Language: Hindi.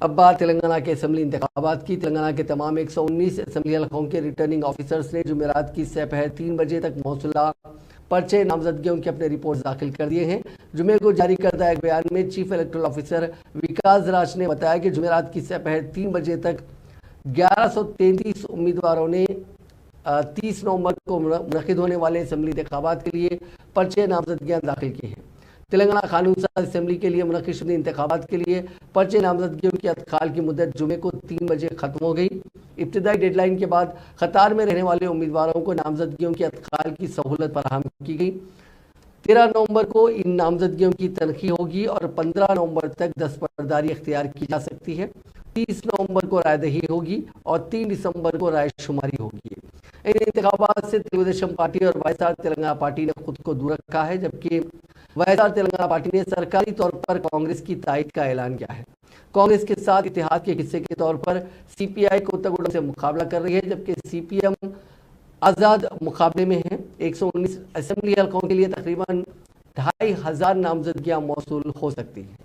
अब बात तेलंगाना के असेंबली इंतखाबात की। तेलंगाना के तमाम 119 असेंबली हलकों के रिटर्निंग ऑफिसर्स ने जुमेरात की सपहर 3 बजे तक मौसूला पर्चे नामजदगियों के अपने रिपोर्ट दाखिल कर दिए हैं। जुमे को जारी करता एक बयान में चीफ इलेक्टोरल ऑफिसर विकास राज ने बताया कि जुमेरात की सपहर 3 बजे तक 1133 उम्मीदवारों ने 30 नवंबर को मुनक़िद होने वाले असेंबली इंतखाबात के लिए पर्चे नामजदगियां दाखिल की हैं। तेलंगाना कानून साज असेंबली के लिए मुनक़िद शुदा इंतखाबात के लिए पर्चे नामजदगियों की अदखाल की मुद्दत जुमे को 3 बजे खत्म हो गई। इब्तिदाई डेडलाइन के बाद कतार में रहने वाले उम्मीदवारों को नामजदगियों की अदखाल की सहूलत फराहम की गई। 13 नवंबर को इन नामजदगियों की तनखी होगी और 15 नवंबर तक दस्तबरदारी इख्तियार की जा सकती है। 30 नवंबर को रायदही होगी और 3 दिसंबर को रायशुमारी होगी। इन इंतखाबात से तेलुगुदेशम पार्टी और वायएसआर तेलंगाना पार्टी ने खुद को दूर रखा है, जबकि वायएसआर तेलंगाना पार्टी ने सरकारी तौर पर कांग्रेस की तायद का ऐलान किया है। कांग्रेस के साथ इत्तेहाद के हिस्से के तौर पर सीपीआई कोत्तागुडम से मुकाबला कर रही है, जबकि सीपीएम आज़ाद मुकाबले में है। 119 असेंबली हलकों के लिए तकरीबन 2500 नामजदगियां मौसूल हो सकती हैं।